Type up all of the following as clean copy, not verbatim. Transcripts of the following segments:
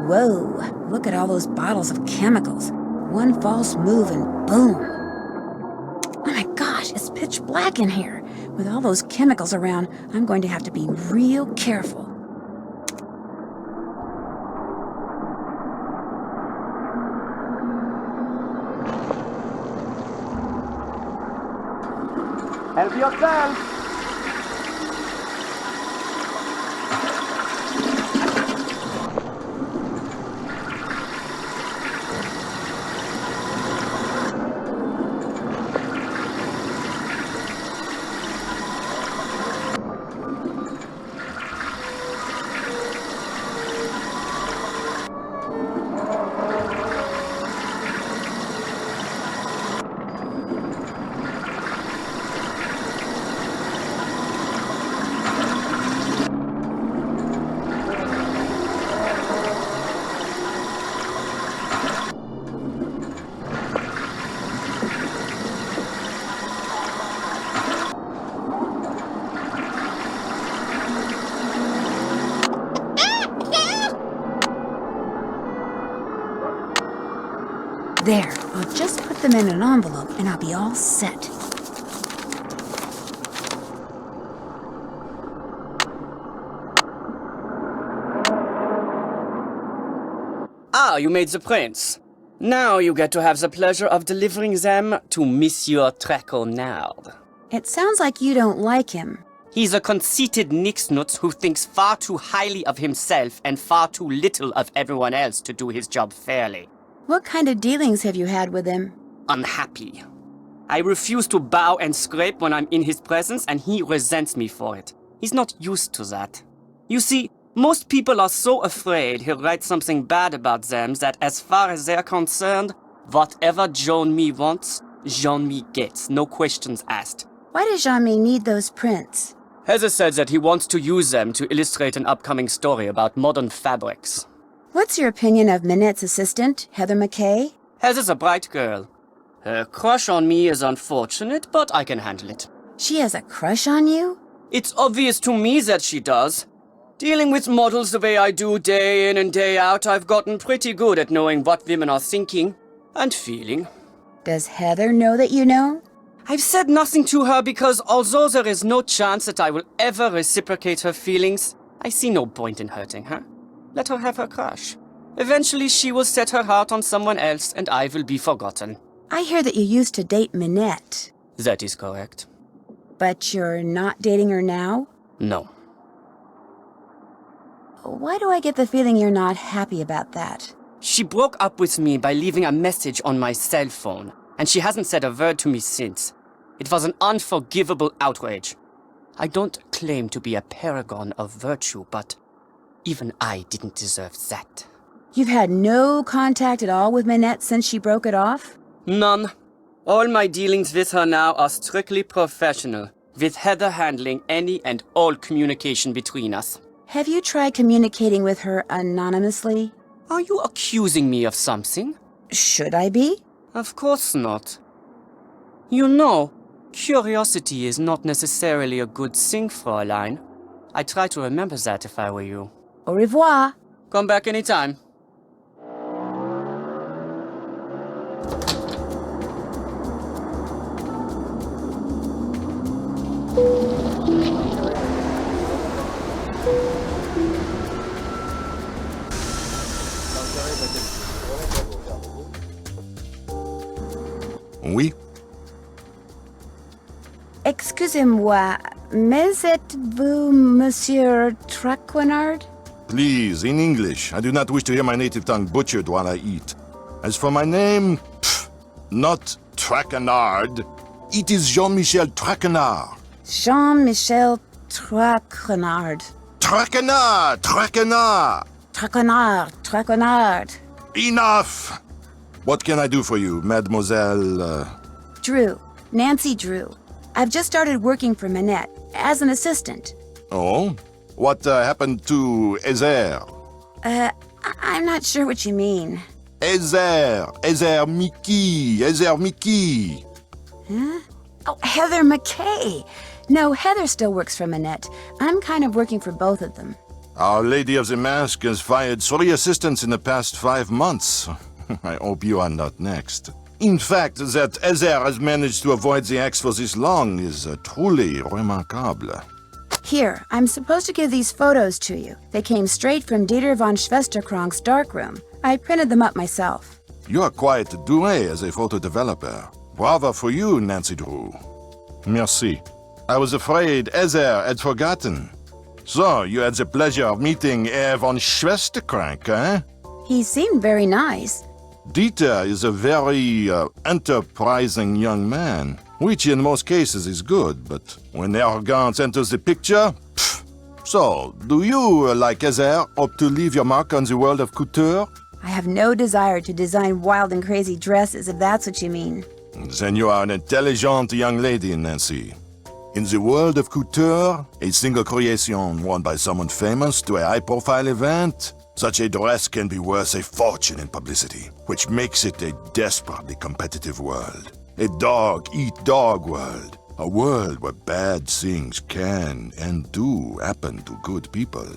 Whoa, look at all those bottles of chemicals. One false move and boom. Oh my gosh, it's pitch black in here. With all those chemicals around, I'm going to have to be real careful. Help yourself! There, I'll just put them in an envelope and I'll be all set. Ah, you made the prints. Now you get to have the pleasure of delivering them to Michel Traquenard. It sounds like you don't like him. He's a conceited nixnut who thinks far too highly of himself and far too little of everyone else to do his job fairly. What kind of dealings have you had with him? Unhappy. I refuse to bow and scrape when I'm in his presence, and he resents me for it. He's not used to that. You see, most people are so afraid he'll write something bad about them that as far as they're concerned, whatever Jean-Mi wants, Jean-Mi gets, no questions asked. Why does Jean-Mi need those prints? Heather said that he wants to use them to illustrate an upcoming story about modern fabrics. What's your opinion of Minette's assistant, Heather McKay? Heather's a bright girl. Her crush on me is unfortunate, but I can handle it. She has a crush on you? It's obvious to me that she does. Dealing with models the way I do day in and day out, I've gotten pretty good at knowing what women are thinking and feeling. Does Heather know that you know? I've said nothing to her because although there is no chance that I will ever reciprocate her feelings, I see no point in hurting her. Let her have her crush. Eventually she will set her heart on someone else and I will be forgotten. I hear that you used to date Minette. That is correct. But you're not dating her now? No. Why do I get the feeling you're not happy about that? She broke up with me by leaving a message on my cell phone, and she hasn't said a word to me since. It was an unforgivable outrage. I don't claim to be a paragon of virtue, but even I didn't deserve that. You've had no contact at all with Minette since she broke it off? None. All my dealings with her now are strictly professional, with Heather handling any and all communication between us. Have you tried communicating with her anonymously? Are you accusing me of something? Should I be? Of course not. You know, curiosity is not necessarily a good thing, Fräulein. I try to remember that if I were you. Au revoir. Come back anytime. Oui? Excusez-moi, mais êtes-vous Monsieur Traquenard? Please, in English. I do not wish to hear my native tongue butchered while I eat. As for my name, not Traquenard. It is Jean-Michel Traquenard. Jean-Michel Traquenard. Traquenard! Traquenard! Traquenard, Traquenard. Enough! What can I do for you, Mademoiselle... Drew. Nancy Drew. I've just started working for Minette, as an assistant. Oh? What happened to Ezer? I'm not sure what you mean. Ezer Mickey! Huh? Oh, Heather McKay. No, Heather still works for Minette. I'm kind of working for both of them. Our Lady of the Mask has fired 3 assistants in the past 5 months. I hope you are not next. In fact, that Ezer has managed to avoid the axe for this long is truly remarkable. Here, I'm supposed to give these photos to you. They came straight from Dieter von Schwesterkrank's darkroom. I printed them up myself. You are quite doué as a photo developer. Bravo for you, Nancy Drew. Merci. I was afraid Ezer had forgotten. So, you had the pleasure of meeting Herr von Schwesterkrank, eh? He seemed very nice. Dieter is a very enterprising young man, which in most cases is good, but when arrogance enters the picture, pfft. So, do you, like Ezer, hope to leave your mark on the world of couture? I have no desire to design wild and crazy dresses, if that's what you mean. Then you are an intelligent young lady, Nancy. In the world of couture, a single creation worn by someone famous to a high-profile event, such a dress can be worth a fortune in publicity, which makes it a desperately competitive world. A dog-eat-dog world. A world where bad things can and do happen to good people.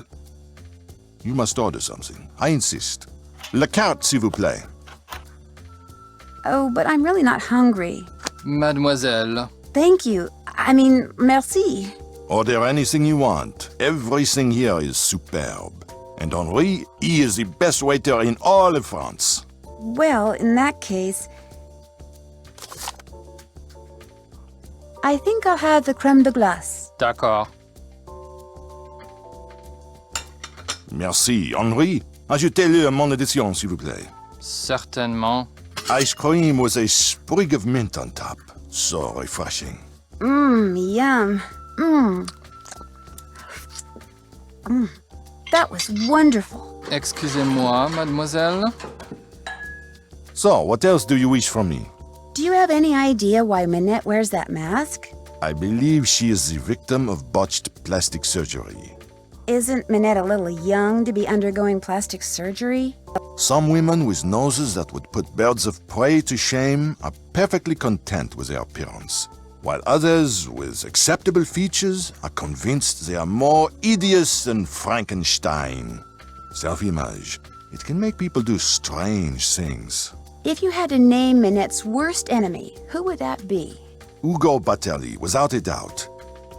You must order something. I insist. La carte, s'il vous plaît. Oh, but I'm really not hungry. Mademoiselle. Thank you. Merci. Order anything you want. Everything here is superb. And Henri, he is the best waiter in all of France. Well, in that case, I think I'll have the crème de glace. D'accord. Merci. Henri, ajoutez-le mon addition, s'il vous plaît. Certainement. Ice cream with a sprig of mint on top. So refreshing. Yum. That was wonderful. Excusez-moi, mademoiselle. So, what else do you wish from me? Do you have any idea why Minette wears that mask? I believe she is the victim of botched plastic surgery. Isn't Minette a little young to be undergoing plastic surgery? Some women with noses that would put birds of prey to shame are perfectly content with their appearance, while others with acceptable features are convinced they are more hideous than Frankenstein. Self-image. It can make people do strange things. If you had to name Minette's worst enemy, who would that be? Ugo Batelli, without a doubt.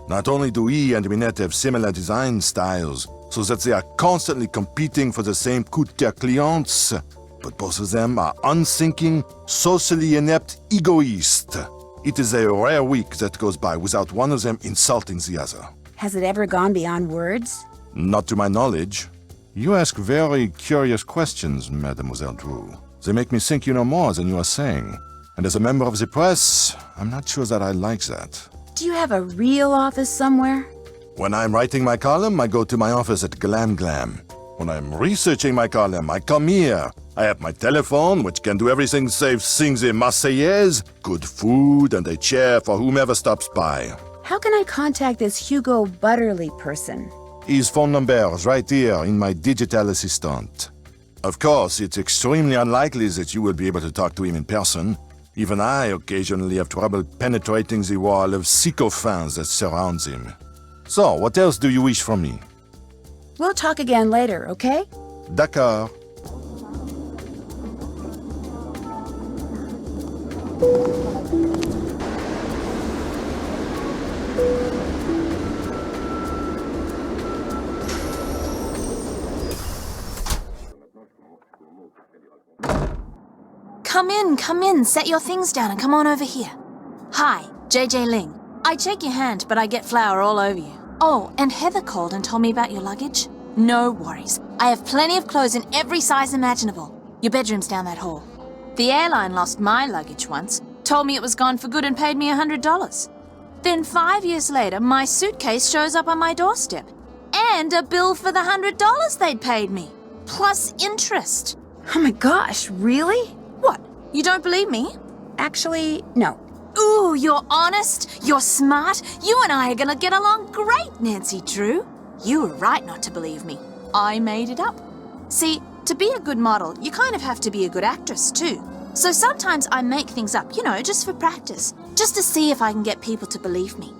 Not only do he and Minette have similar design styles, so that they are constantly competing for the same couture clients, but both of them are unthinking, socially inept egoists. It is a rare week that goes by without one of them insulting the other. Has it ever gone beyond words? Not to my knowledge. You ask very curious questions, Mademoiselle Drew. They make me think you know more than you are saying. And as a member of the press, I'm not sure that I like that. Do you have a real office somewhere? When I'm writing my column, I go to my office at Glam Glam. When I'm researching my column, I come here. I have my telephone, which can do everything save sing the Marseillaise, good food, and a chair for whomever stops by. How can I contact this Hugo Butterly person? His phone number is right here in my digital assistant. Of course, it's extremely unlikely that you will be able to talk to him in person. Even I occasionally have trouble penetrating the wall of sycophants that surrounds him. So, what else do you wish from me? We'll talk again later, okay? D'accord. Come in, set your things down and come on over here. Hi, JJ Ling. I shake your hand, but I get flour all over you. Oh, and Heather called and told me about your luggage. No worries. I have plenty of clothes in every size imaginable. Your bedroom's down that hall. The airline lost my luggage once, told me it was gone for good and paid me $100. Then 5 years later, my suitcase shows up on my doorstep. And a bill for the $100 they'd paid me. Plus interest. Oh my gosh, really? What? You don't believe me? Actually, no. Ooh, you're honest, you're smart. You and I are gonna get along great, Nancy Drew. You were right not to believe me. I made it up. See, to be a good model, you kind of have to be a good actress too. So sometimes I make things up, just for practice. Just to see if I can get people to believe me.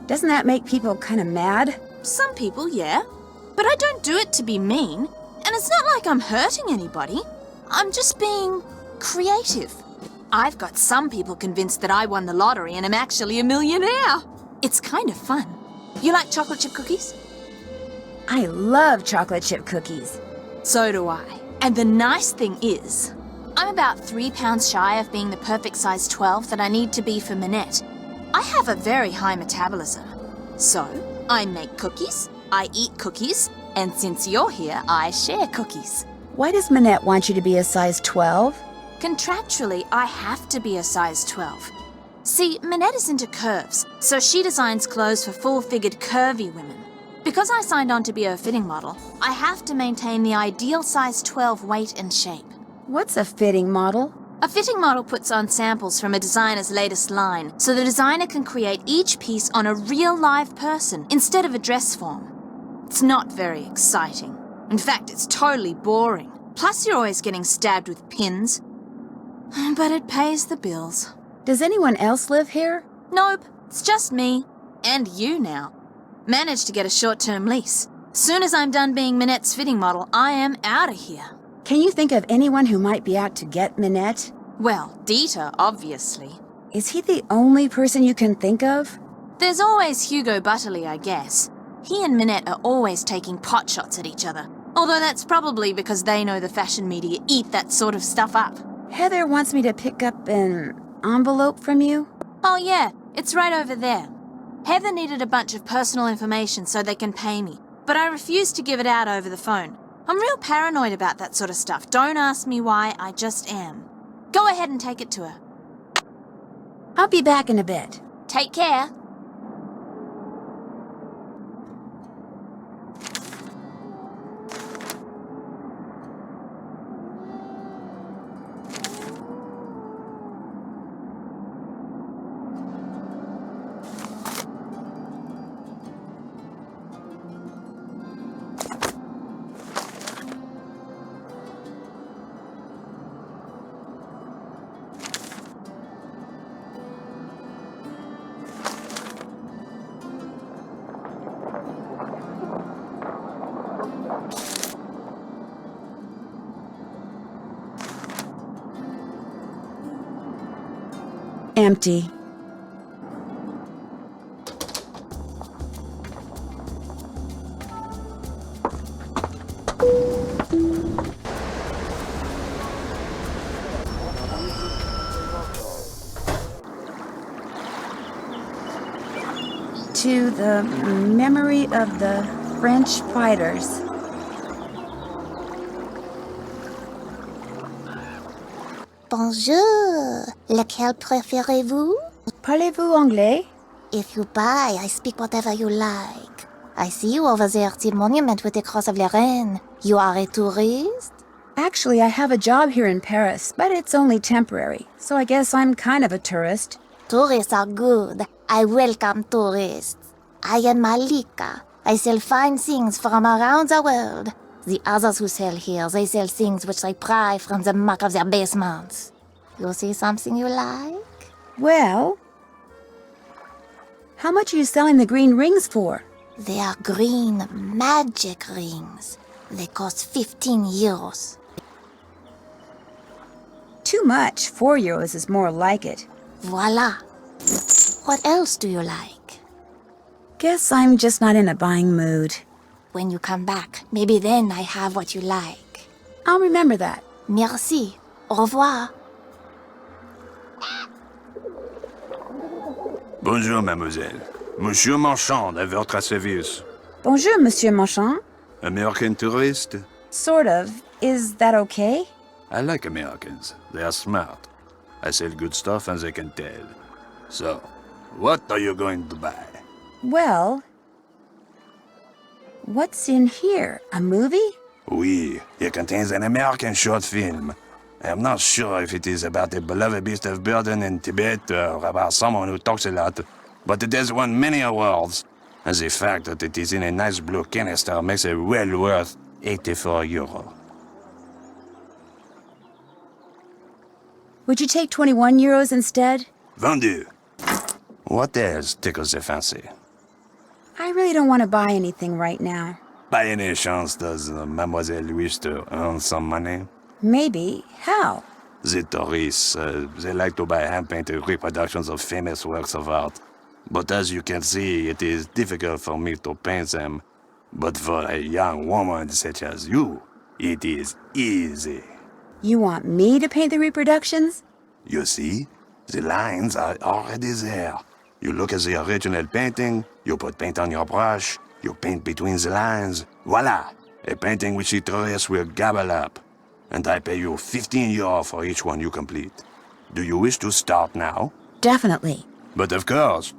Doesn't that make people kind of mad? Some people, yeah. But I don't do it to be mean. And it's not like I'm hurting anybody. I'm just being creative. I've got some people convinced that I won the lottery and am actually a millionaire. It's kind of fun. You like chocolate chip cookies? I love chocolate chip cookies. So do I. And the nice thing is, I'm about 3 pounds shy of being the perfect size 12 that I need to be for Minette. I have a very high metabolism. So, I make cookies, I eat cookies, and since you're here, I share cookies. Why does Minette want you to be a size 12? Contractually, I have to be a size 12. See, Minette is into curves, so she designs clothes for full-figured curvy women. Because I signed on to be her fitting model, I have to maintain the ideal size 12 weight and shape. What's a fitting model? A fitting model puts on samples from a designer's latest line, so the designer can create each piece on a real live person instead of a dress form. It's not very exciting. In fact, it's totally boring. Plus, you're always getting stabbed with pins. But it pays the bills. Does anyone else live here? Nope, it's just me. And you now. Managed to get a short-term lease. Soon as I'm done being Minette's fitting model, I am out of here. Can you think of anyone who might be out to get Minette? Well, Dieter, obviously. Is he the only person you can think of? There's always Hugo Butterly, I guess. He and Minette are always taking pot shots at each other. Although that's probably because they know the fashion media eat that sort of stuff up. Heather wants me to pick up an envelope from you. Oh yeah, it's right over there. Heather needed a bunch of personal information so they can pay me, but I refused to give it out over the phone. I'm real paranoid about that sort of stuff. Don't ask me why, I just am. Go ahead and take it to her. I'll be back in a bit. Take care. Empty. To the memory of the French fighters. Bonjour. Lequel préférez-vous? Parlez-vous anglais? If you buy, I speak whatever you like. I see you over there at the monument with the Cross of Lorraine. You are a tourist? Actually, I have a job here in Paris, but it's only temporary, so I guess I'm kind of a tourist. Tourists are good. I welcome tourists. I am Malika. I sell fine things from around the world. The others who sell here, they sell things which they pry from the muck of their basements. You see something you like? Well, how much are you selling the green rings for? They are green magic rings. They cost 15 euros. Too much. 4 euros is more like it. Voila. What else do you like? Guess I'm just not in a buying mood. When you come back, maybe then I have what you like. I'll remember that. Merci. Au revoir. Bonjour, mademoiselle. Monsieur Marchand, à votre service. Bonjour, Monsieur Marchand. American tourist? Sort of. Is that okay? I like Americans. They are smart. I sell good stuff and they can tell. So, what are you going to buy? Well, what's in here? A movie? Oui, it contains an American short film. I'm not sure if it is about a beloved beast of burden in Tibet or about someone who talks a lot, but it has won many awards, and the fact that it is in a nice blue canister makes it well worth 84 euro. Would you take 21 euros instead? Vendu. What else tickles the fancy? I really don't want to buy anything right now. By any chance, does Mademoiselle wish to earn some money? Maybe. How? The tourists, they like to buy hand-painted reproductions of famous works of art. But as you can see, it is difficult for me to paint them. But for a young woman such as you, it is easy. You want me to paint the reproductions? You see, the lines are already there. You look at the original painting, you put paint on your brush, you paint between the lines. Voila! A painting which the tourists will gobble up. And I pay you 15 euros for each one you complete. Do you wish to start now? Definitely. But of course.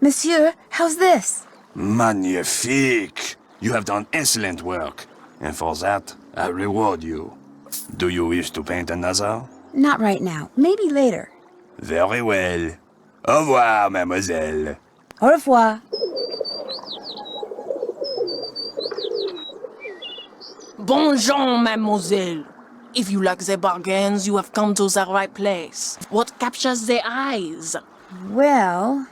Monsieur, how's this? Magnifique! You have done excellent work. And for that, I reward you. Do you wish to paint another? Not right now. Maybe later. Very well. Au revoir, mademoiselle. Au revoir. Bonjour, mademoiselle. If you like the bargains, you have come to the right place. What captures the eyes? Well,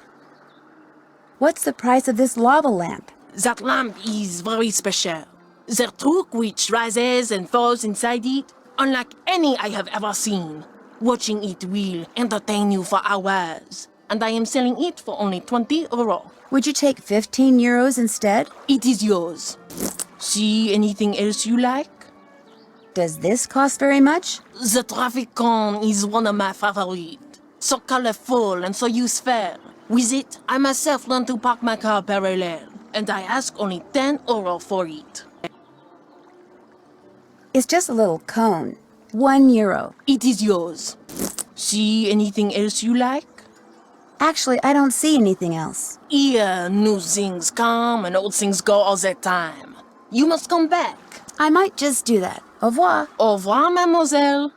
what's the price of this lava lamp? That lamp is very special. The truck which rises and falls inside it, unlike any I have ever seen. Watching it will entertain you for hours. And I am selling it for only 20 euros. Would you take 15 euros instead? It is yours. See anything else you like? Does this cost very much? The traffic cone is one of my favorites. So colorful and so useful. With it, I myself learned to park my car parallel. And I ask only 10 euro for it. It's just a little cone. 1 euro. It is yours. See anything else you like? Actually, I don't see anything else. Here, new things come and old things go all the time. You must come back. I might just do that. Au revoir. Au revoir, mademoiselle.